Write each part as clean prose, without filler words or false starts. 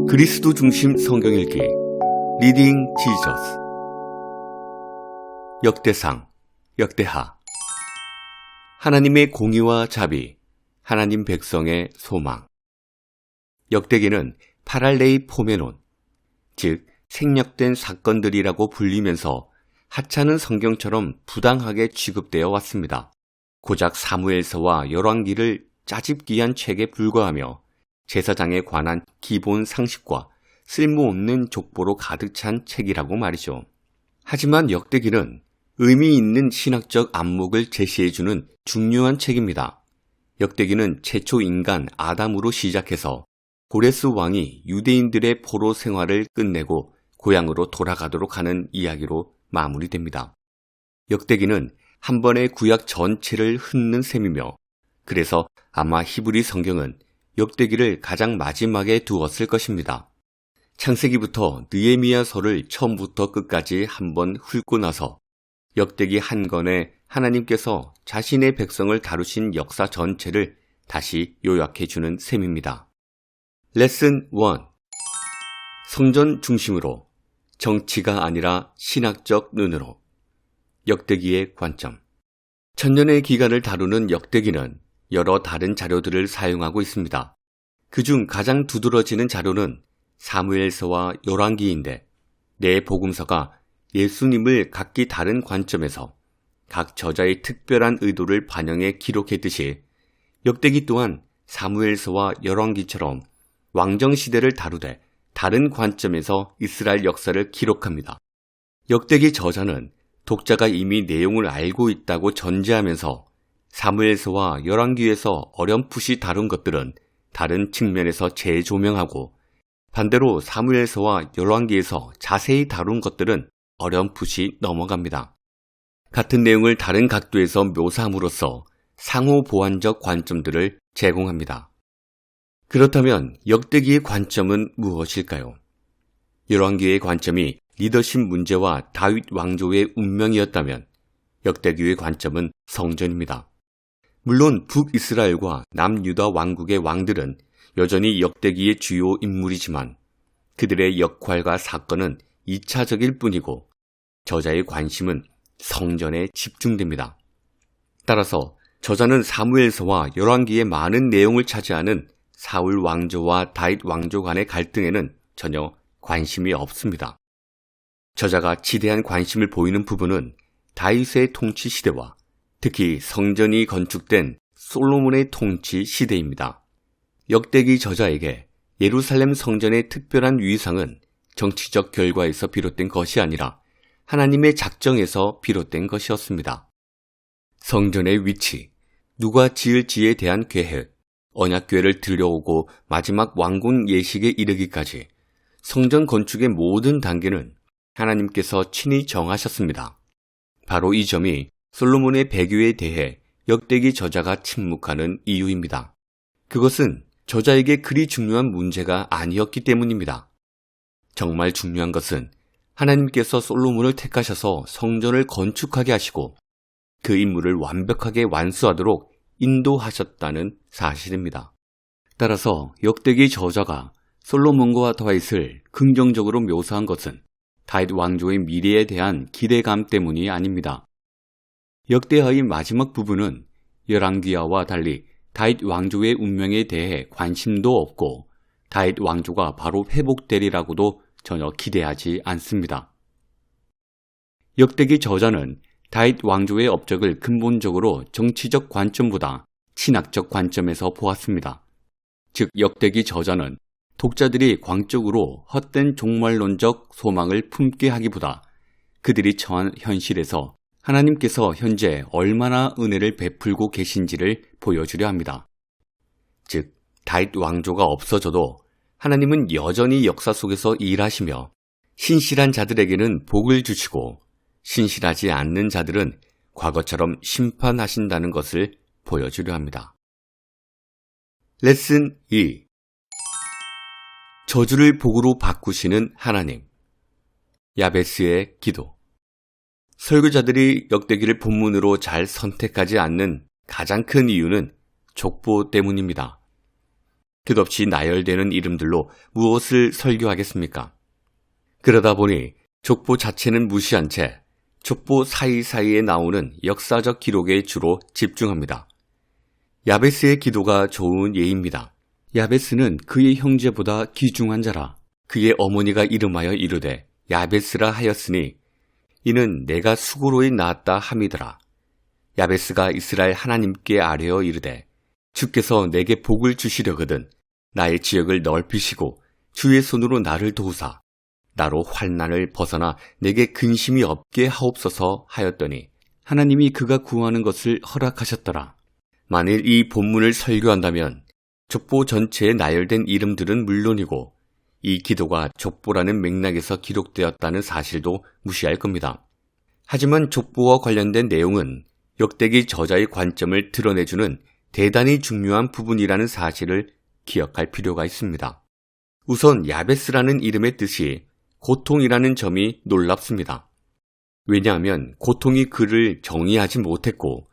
그리스도 중심 성경읽기 리딩 지저스. 역대상, 역대하. 하나님의 공의와 자비, 하나님 백성의 소망. 역대기는 파랄레이 포메논, 즉 생략된 사건들이라고 불리면서 하찮은 성경처럼 부당하게 취급되어 왔습니다. 고작 사무엘서와 열왕기를 짜집기한 책에 불과하며 제사장에 관한 기본 상식과 쓸모없는 족보로 가득 찬 책이라고 말이죠. 하지만 역대기는 의미 있는 신학적 안목을 제시해주는 중요한 책입니다. 역대기는 최초 인간 아담으로 시작해서 고레스 왕이 유대인들의 포로 생활을 끝내고 고향으로 돌아가도록 하는 이야기로 마무리됩니다. 역대기는 한 번의 구약 전체를 훑는 셈이며, 그래서 아마 히브리 성경은 역대기를 가장 마지막에 두었을 것입니다. 창세기부터 느헤미야서를 처음부터 끝까지 한번 훑고 나서 역대기 한 권에 하나님께서 자신의 백성을 다루신 역사 전체를 다시 요약해주는 셈입니다. 레슨 1. 성전 중심으로, 정치가 아니라 신학적 눈으로. 역대기의 관점. 천년의 기간을 다루는 역대기는 여러 다른 자료들을 사용하고 있습니다. 그중 가장 두드러지는 자료는 사무엘서와 열왕기인데, 네 복음서가 예수님을 각기 다른 관점에서 각 저자의 특별한 의도를 반영해 기록했듯이 역대기 또한 사무엘서와 열왕기처럼 왕정시대를 다루되 다른 관점에서 이스라엘 역사를 기록합니다. 역대기 저자는 독자가 이미 내용을 알고 있다고 전제하면서 사무엘서와 열왕기에서 어렴풋이 다룬 것들은 다른 측면에서 재조명하고, 반대로 사무엘서와 열왕기에서 자세히 다룬 것들은 어렴풋이 넘어갑니다. 같은 내용을 다른 각도에서 묘사함으로써 상호 보완적 관점들을 제공합니다. 그렇다면 역대기의 관점은 무엇일까요? 열왕기의 관점이 리더십 문제와 다윗 왕조의 운명이었다면 역대기의 관점은 성전입니다. 물론 북이스라엘과 남유다 왕국의 왕들은 여전히 역대기의 주요 인물이지만 그들의 역할과 사건은 2차적일 뿐이고 저자의 관심은 성전에 집중됩니다. 따라서 저자는 사무엘서와 열왕기의 많은 내용을 차지하는 사울 왕조와 다윗 왕조 간의 갈등에는 전혀 관심이 없습니다. 저자가 지대한 관심을 보이는 부분은 다윗의 통치 시대와 특히 성전이 건축된 솔로몬의 통치 시대입니다. 역대기 저자에게 예루살렘 성전의 특별한 위상은 정치적 결과에서 비롯된 것이 아니라 하나님의 작정에서 비롯된 것이었습니다. 성전의 위치, 누가 지을지에 대한 계획, 언약궤를 들여오고 마지막 완공 예식에 이르기까지 성전 건축의 모든 단계는 하나님께서 친히 정하셨습니다. 바로 이 점이 솔로몬의 배교에 대해 역대기 저자가 침묵하는 이유입니다. 그것은 저자에게 그리 중요한 문제가 아니었기 때문입니다. 정말 중요한 것은 하나님께서 솔로몬을 택하셔서 성전을 건축하게 하시고 그 임무를 완벽하게 완수하도록 인도하셨다는 사실입니다. 따라서 역대기 저자가 솔로몬과 다윗을 긍정적으로 묘사한 것은 다윗 왕조의 미래에 대한 기대감 때문이 아닙니다. 역대하의 마지막 부분은 열왕기하와 달리 다윗 왕조의 운명에 대해 관심도 없고 다윗 왕조가 바로 회복되리라고도 전혀 기대하지 않습니다. 역대기 저자는 다윗 왕조의 업적을 근본적으로 정치적 관점보다 신학적 관점에서 보았습니다. 즉 역대기 저자는 독자들이 광적으로 헛된 종말론적 소망을 품게 하기보다 그들이 처한 현실에서 하나님께서 현재 얼마나 은혜를 베풀고 계신지를 보여주려 합니다. 즉 다윗 왕조가 없어져도 하나님은 여전히 역사 속에서 일하시며 신실한 자들에게는 복을 주시고 신실하지 않는 자들은 과거처럼 심판하신다는 것을 보여주려 합니다. 레슨 2. 저주를 복으로 바꾸시는 하나님. 야베스의 기도. 설교자들이 역대기를 본문으로 잘 선택하지 않는 가장 큰 이유는 족보 때문입니다. 끝없이 나열되는 이름들로 무엇을 설교하겠습니까? 그러다 보니 족보 자체는 무시한 채 족보 사이사이에 나오는 역사적 기록에 주로 집중합니다. 야베스의 기도가 좋은 예입니다. 야베스는 그의 형제보다 귀중한 자라. 그의 어머니가 이름하여 이르되 야베스라 하였으니 이는 내가 수고로이 낳았다 함이더라. 야베스가 이스라엘 하나님께 아뢰어 이르되 주께서 내게 복을 주시려거든 나의 지역을 넓히시고 주의 손으로 나를 도우사 나로 환난을 벗어나 내게 근심이 없게 하옵소서 하였더니 하나님이 그가 구하는 것을 허락하셨더라. 만일 이 본문을 설교한다면 족보 전체에 나열된 이름들은 물론이고 이 기도가 족보라는 맥락에서 기록되었다는 사실도 무시할 겁니다. 하지만 족보와 관련된 내용은 역대기 저자의 관점을 드러내주는 대단히 중요한 부분이라는 사실을 기억할 필요가 있습니다. 우선 야베스라는 이름의 뜻이 고통이라는 점이 놀랍습니다. 왜냐하면 고통이 그를 정의하지 못했고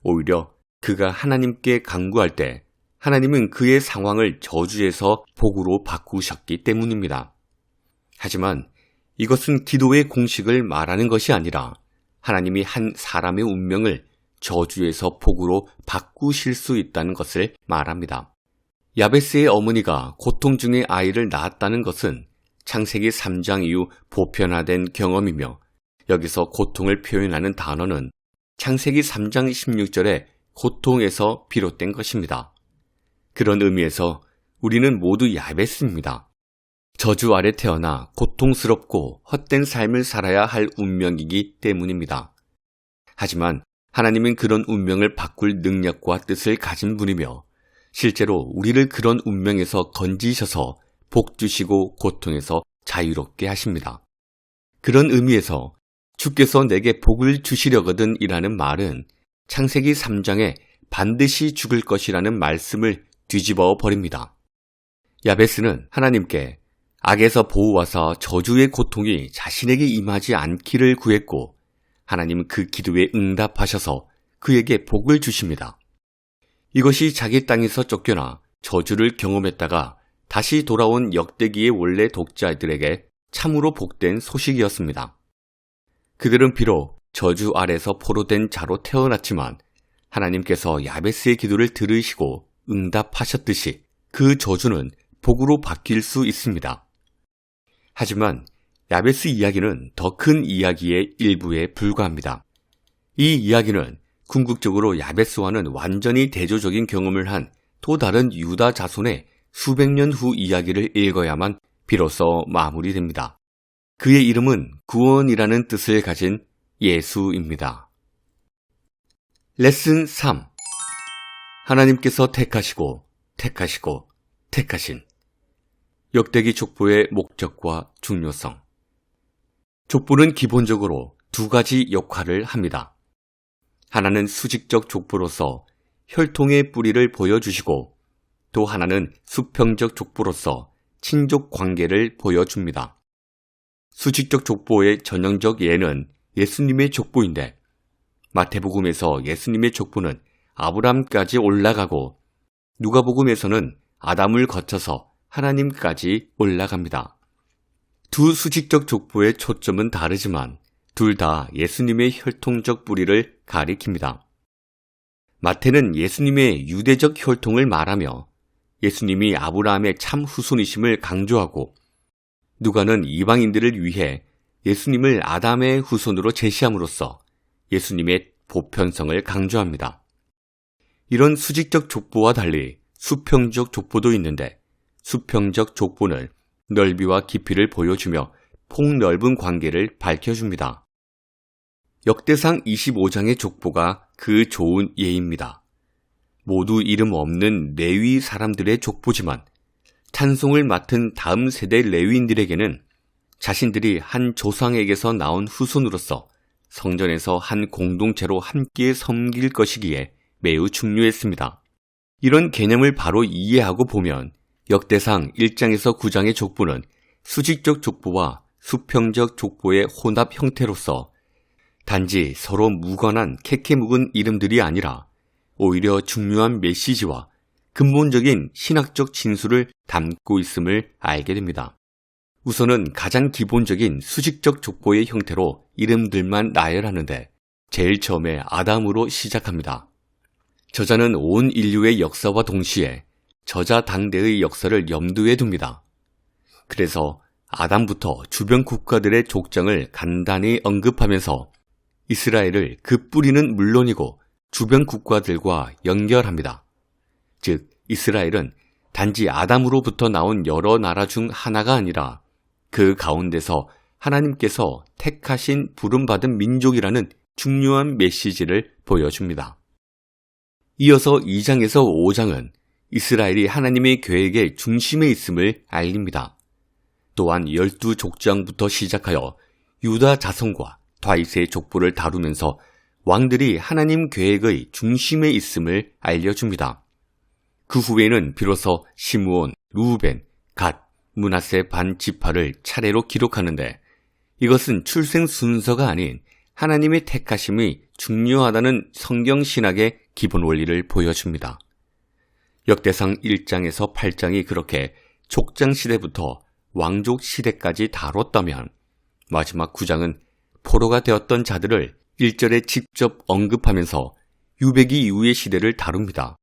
오히려 그가 하나님께 간구할 때 하나님은 그의 상황을 저주에서 복으로 바꾸셨기 때문입니다. 하지만 이것은 기도의 공식을 말하는 것이 아니라 하나님이 한 사람의 운명을 저주에서 복으로 바꾸실 수 있다는 것을 말합니다. 야베스의 어머니가 고통 중에 아이를 낳았다는 것은 창세기 3장 이후 보편화된 경험이며 여기서 고통을 표현하는 단어는 창세기 3장 16절의 고통에서 비롯된 것입니다. 그런 의미에서 우리는 모두 야베스입니다. 저주 아래 태어나 고통스럽고 헛된 삶을 살아야 할 운명이기 때문입니다. 하지만 하나님은 그런 운명을 바꿀 능력과 뜻을 가진 분이며 실제로 우리를 그런 운명에서 건지셔서 복 주시고 고통에서 자유롭게 하십니다. 그런 의미에서 주께서 내게 복을 주시려거든 이라는 말은 창세기 3장에 반드시 죽을 것이라는 말씀을 뒤집어 버립니다. 야베스는 하나님께 악에서 보호하사 저주의 고통이 자신에게 임하지 않기를 구했고 하나님은 그 기도에 응답하셔서 그에게 복을 주십니다. 이것이 자기 땅에서 쫓겨나 저주를 경험했다가 다시 돌아온 역대기의 원래 독자들에게 참으로 복된 소식이었습니다. 그들은 비록 저주 아래서 포로된 자로 태어났지만 하나님께서 야베스의 기도를 들으시고 응답하셨듯이 그 저주는 복으로 바뀔 수 있습니다. 하지만 야베스 이야기는 더 큰 이야기의 일부에 불과합니다. 이 이야기는 궁극적으로 야베스와는 완전히 대조적인 경험을 한 또 다른 유다 자손의 수백 년 후 이야기를 읽어야만 비로소 마무리됩니다. 그의 이름은 구원이라는 뜻을 가진 예수입니다. 레슨 3. 하나님께서 택하시고 택하신 역대기 족보의 목적과 중요성. 족보는 기본적으로 두 가지 역할을 합니다. 하나는 수직적 족보로서 혈통의 뿌리를 보여주시고 또 하나는 수평적 족보로서 친족 관계를 보여줍니다. 수직적 족보의 전형적 예는 예수님의 족보인데 마태복음에서 예수님의 족보는 아브람까지 올라가고 누가복음에서는 아담을 거쳐서 하나님까지 올라갑니다. 두 수직적 족보의 초점은 다르지만 둘 다 예수님의 혈통적 뿌리를 가리킵니다. 마태는 예수님의 유대적 혈통을 말하며 예수님이 아브라함의 참 후손이심을 강조하고 누가는 이방인들을 위해 예수님을 아담의 후손으로 제시함으로써 예수님의 보편성을 강조합니다. 이런 수직적 족보와 달리 수평적 족보도 있는데 수평적 족보는 넓이와 깊이를 보여주며 폭넓은 관계를 밝혀줍니다. 역대상 25장의 족보가 그 좋은 예입니다. 모두 이름 없는 레위 사람들의 족보지만 찬송을 맡은 다음 세대 레위인들에게는 자신들이 한 조상에게서 나온 후손으로서 성전에서 한 공동체로 함께 섬길 것이기에 매우 중요했습니다. 이런 개념을 바로 이해하고 보면 역대상 1장에서 9장의 족보는 수직적 족보와 수평적 족보의 혼합 형태로서 단지 서로 무관한 캐캐 묵은 이름들이 아니라 오히려 중요한 메시지와 근본적인 신학적 진술을 담고 있음을 알게 됩니다. 우선은 가장 기본적인 수직적 족보의 형태로 이름들만 나열하는데 제일 처음에 아담으로 시작합니다. 저자는 온 인류의 역사와 동시에 저자 당대의 역사를 염두에 둡니다. 그래서 아담부터 주변 국가들의 족장을 간단히 언급하면서 이스라엘을 그 뿌리는 물론이고 주변 국가들과 연결합니다. 즉, 이스라엘은 단지 아담으로부터 나온 여러 나라 중 하나가 아니라 그 가운데서 하나님께서 택하신 부름받은 민족이라는 중요한 메시지를 보여줍니다. 이어서 2장에서 5장은 이스라엘이 하나님의 계획의 중심에 있음을 알립니다. 또한 12족장부터 시작하여 유다 자손과 다윗의 족보를 다루면서 왕들이 하나님 계획의 중심에 있음을 알려줍니다. 그 후에는 비로소 시므온, 루벤, 갓, 므낫세 반 지파를 차례로 기록하는데 이것은 출생 순서가 아닌 하나님의 택하심이 중요하다는 성경 신학의 기본 원리를 보여줍니다. 역대상 1장에서 8장이 그렇게 족장 시대부터 왕족 시대까지 다뤘다면 마지막 9장은 포로가 되었던 자들을 1절에 직접 언급하면서 유배기 이후의 시대를 다룹니다.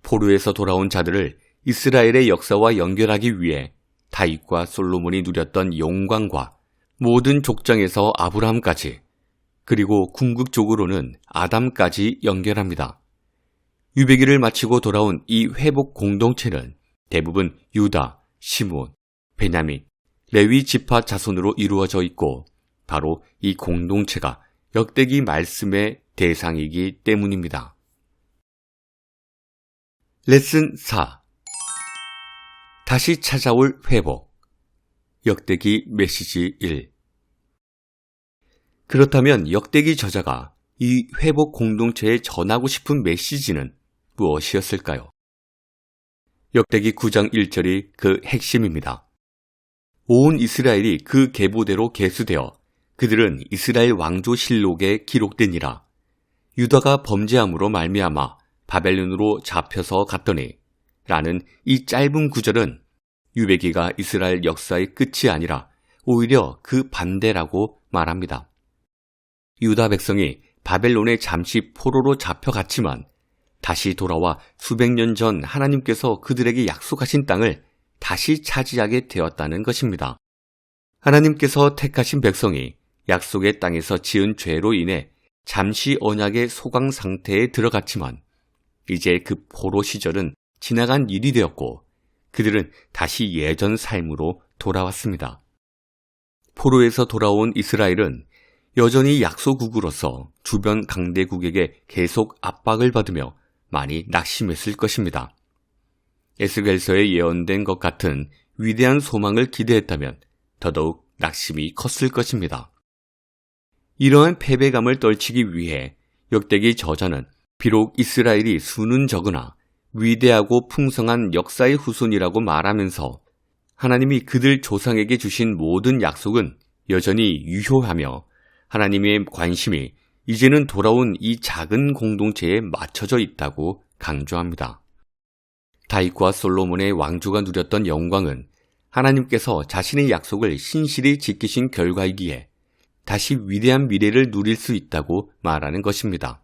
포로에서 돌아온 자들을 이스라엘의 역사와 연결하기 위해 다윗과 솔로몬이 누렸던 영광과 모든 족장에서 아브라함까지 그리고 궁극적으로는 아담까지 연결합니다. 유배기를 마치고 돌아온 이 회복 공동체는 대부분 유다, 시므온, 베냐민, 레위 지파 자손으로 이루어져 있고 바로 이 공동체가 역대기 말씀의 대상이기 때문입니다. 레슨 4. 다시 찾아올 회복. 역대기 메시지 1. 그렇다면 역대기 저자가 이 회복 공동체에 전하고 싶은 메시지는 무엇이었을까요? 역대기 9장 1절이 그 핵심입니다. 온 이스라엘이 그 계보대로 계수되어 그들은 이스라엘 왕조실록에 기록되니라. 유다가 범죄함으로 말미암아 바벨론으로 잡혀서 갔더니 라는 이 짧은 구절은 유배기가 이스라엘 역사의 끝이 아니라 오히려 그 반대라고 말합니다. 유다 백성이 바벨론에 잠시 포로로 잡혀갔지만 다시 돌아와 수백 년 전 하나님께서 그들에게 약속하신 땅을 다시 차지하게 되었다는 것입니다. 하나님께서 택하신 백성이 약속의 땅에서 지은 죄로 인해 잠시 언약의 소강 상태에 들어갔지만 이제 그 포로 시절은 지나간 일이 되었고 그들은 다시 예전 삶으로 돌아왔습니다. 포로에서 돌아온 이스라엘은 여전히 약소국으로서 주변 강대국에게 계속 압박을 받으며 많이 낙심했을 것입니다. 에스겔서에 예언된 것 같은 위대한 소망을 기대했다면 더더욱 낙심이 컸을 것입니다. 이러한 패배감을 떨치기 위해 역대기 저자는 비록 이스라엘이 수는 적으나 위대하고 풍성한 역사의 후손이라고 말하면서 하나님이 그들 조상에게 주신 모든 약속은 여전히 유효하며 하나님의 관심이 이제는 돌아온 이 작은 공동체에 맞춰져 있다고 강조합니다. 다윗과 솔로몬의 왕조가 누렸던 영광은 하나님께서 자신의 약속을 신실히 지키신 결과이기에 다시 위대한 미래를 누릴 수 있다고 말하는 것입니다.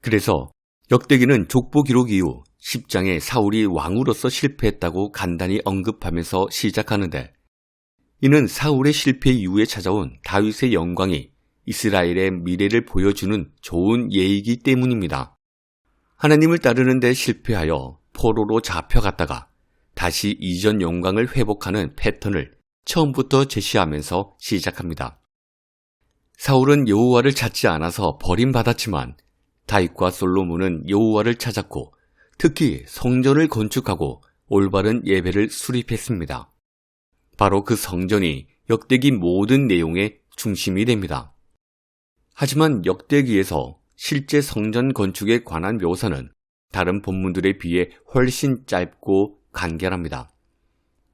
그래서 역대기는 족보 기록 이후 10장에 사울이 왕으로서 실패했다고 간단히 언급하면서 시작하는데 이는 사울의 실패 이후에 찾아온 다윗의 영광이 이스라엘의 미래를 보여주는 좋은 예이기 때문입니다. 하나님을 따르는 데 실패하여 포로로 잡혀갔다가 다시 이전 영광을 회복하는 패턴을 처음부터 제시하면서 시작합니다. 사울은 여호와를 찾지 않아서 버림받았지만 다윗과 솔로몬은 여호와를 찾았고 특히 성전을 건축하고 올바른 예배를 수립했습니다. 바로 그 성전이 역대기 모든 내용의 중심이 됩니다. 하지만 역대기에서 실제 성전 건축에 관한 묘사는 다른 본문들에 비해 훨씬 짧고 간결합니다.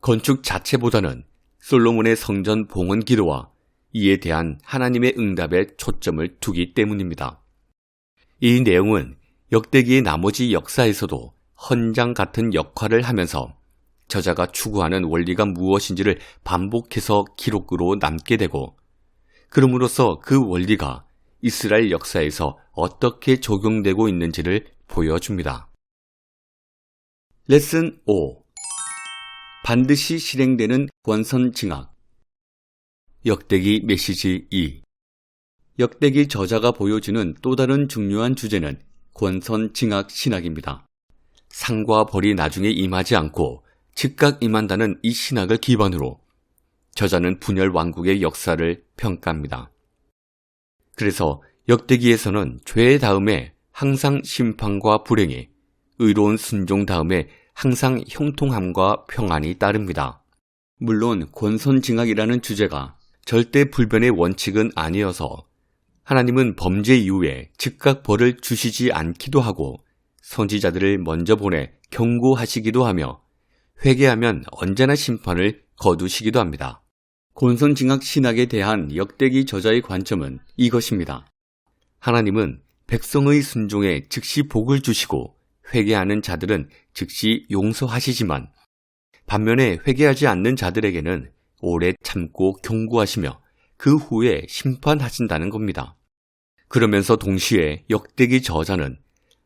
건축 자체보다는 솔로몬의 성전 봉헌 기도와 이에 대한 하나님의 응답에 초점을 두기 때문입니다. 이 내용은 역대기의 나머지 역사에서도 헌장 같은 역할을 하면서 저자가 추구하는 원리가 무엇인지를 반복해서 기록으로 남게 되고, 그럼으로써 그 원리가 이스라엘 역사에서 어떻게 적용되고 있는지를 보여줍니다. 레슨 5. 반드시 실행되는 권선징악. 역대기 메시지 2. 역대기 저자가 보여주는 또 다른 중요한 주제는 권선징악 신학입니다. 상과 벌이 나중에 임하지 않고 즉각 임한다는 이 신학을 기반으로 저자는 분열 왕국의 역사를 평가합니다. 그래서 역대기에서는 죄 다음에 항상 심판과 불행이, 의로운 순종 다음에 항상 형통함과 평안이 따릅니다. 물론 권선징악이라는 주제가 절대 불변의 원칙은 아니어서 하나님은 범죄 이후에 즉각 벌을 주시지 않기도 하고 선지자들을 먼저 보내 경고하시기도 하며 회개하면 언제나 심판을 거두시기도 합니다. 권선징악 신학에 대한 역대기 저자의 관점은 이것입니다. 하나님은 백성의 순종에 즉시 복을 주시고 회개하는 자들은 즉시 용서하시지만 반면에 회개하지 않는 자들에게는 오래 참고 경고하시며 그 후에 심판하신다는 겁니다. 그러면서 동시에 역대기 저자는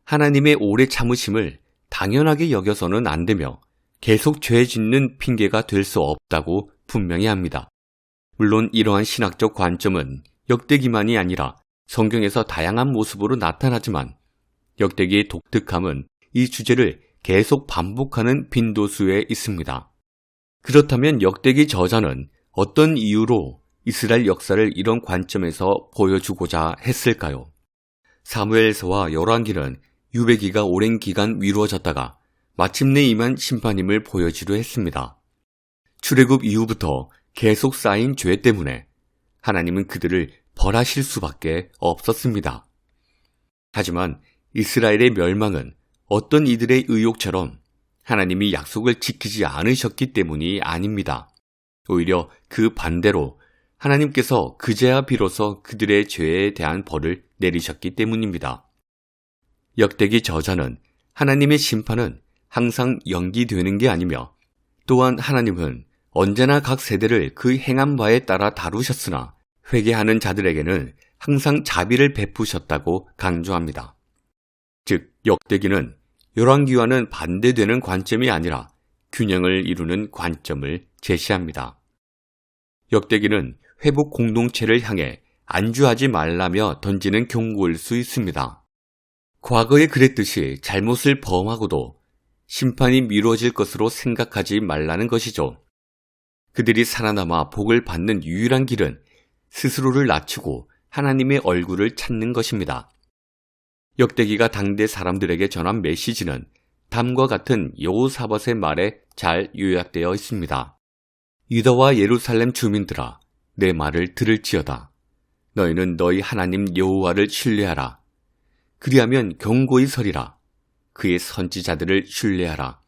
하나님의 오래 참으심을 당연하게 여겨서는 안 되며 계속 죄 짓는 핑계가 될 수 없다고 분명히 합니다. 물론 이러한 신학적 관점은 역대기만이 아니라 성경에서 다양한 모습으로 나타나지만 역대기의 독특함은 이 주제를 계속 반복하는 빈도수에 있습니다. 그렇다면 역대기 저자는 어떤 이유로 이스라엘 역사를 이런 관점에서 보여주고자 했을까요? 사무엘서와 열왕기는 유배기가 오랜 기간 미루어졌다가 마침내 임한 심판임을 보여주려 했습니다. 출애굽 이후부터 계속 쌓인 죄 때문에 하나님은 그들을 벌하실 수밖에 없었습니다. 하지만 이스라엘의 멸망은 어떤 이들의 의욕처럼 하나님이 약속을 지키지 않으셨기 때문이 아닙니다. 오히려 그 반대로 하나님께서 그제야 비로소 그들의 죄에 대한 벌을 내리셨기 때문입니다. 역대기 저자는 하나님의 심판은 항상 연기되는 게 아니며 또한 하나님은 언제나 각 세대를 그 행한 바에 따라 다루셨으나 회개하는 자들에게는 항상 자비를 베푸셨다고 강조합니다. 즉, 역대기는 열왕기와는 반대되는 관점이 아니라 균형을 이루는 관점을 제시합니다. 역대기는 회복 공동체를 향해 안주하지 말라며 던지는 경고일 수 있습니다. 과거에 그랬듯이 잘못을 범하고도 심판이 미뤄질 것으로 생각하지 말라는 것이죠. 그들이 살아남아 복을 받는 유일한 길은 스스로를 낮추고 하나님의 얼굴을 찾는 것입니다. 역대기가 당대 사람들에게 전한 메시지는 다음과 같은 여호사밧의 말에 잘 요약되어 있습니다. 유다와 예루살렘 주민들아, 내 말을 들을지어다. 너희는 너희 하나님 여호와를 신뢰하라. 그리하면 경고히 서리라. 그의 선지자들을 신뢰하라.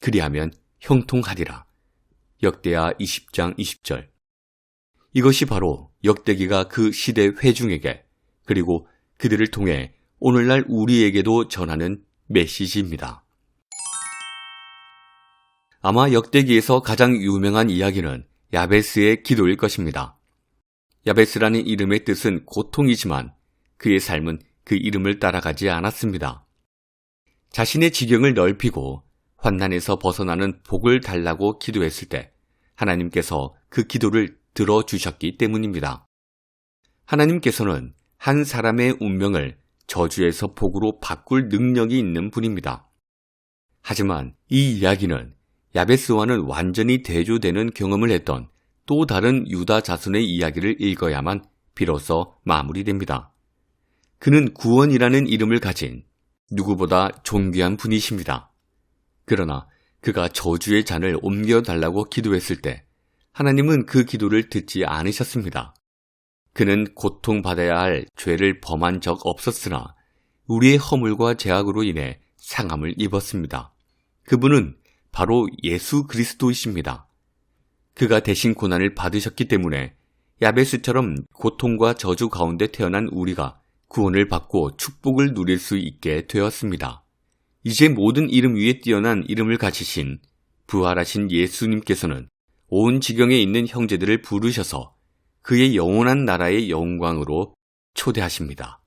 그리하면 형통하리라. 역대하 20장 20절. 이것이 바로 역대기가 그 시대 회중에게 그리고 그들을 통해 오늘날 우리에게도 전하는 메시지입니다. 아마 역대기에서 가장 유명한 이야기는 야베스의 기도일 것입니다. 야베스라는 이름의 뜻은 고통이지만 그의 삶은 그 이름을 따라가지 않았습니다. 자신의 지경을 넓히고 환난에서 벗어나는 복을 달라고 기도했을 때 하나님께서 그 기도를 들어주셨기 때문입니다. 하나님께서는 한 사람의 운명을 저주에서 복으로 바꿀 능력이 있는 분입니다. 하지만 이 이야기는 야베스와는 완전히 대조되는 경험을 했던 또 다른 유다 자손의 이야기를 읽어야만 비로소 마무리됩니다. 그는 구원이라는 이름을 가진 누구보다 존귀한 분이십니다. 그러나 그가 저주의 잔을 옮겨달라고 기도했을 때 하나님은 그 기도를 듣지 않으셨습니다. 그는 고통받아야 할 죄를 범한 적 없었으나 우리의 허물과 죄악으로 인해 상함을 입었습니다. 그분은 바로 예수 그리스도이십니다. 그가 대신 고난을 받으셨기 때문에 야베스처럼 고통과 저주 가운데 태어난 우리가 구원을 받고 축복을 누릴 수 있게 되었습니다. 이제 모든 이름 위에 뛰어난 이름을 가지신 부활하신 예수님께서는 온 지경에 있는 형제들을 부르셔서 그의 영원한 나라의 영광으로 초대하십니다.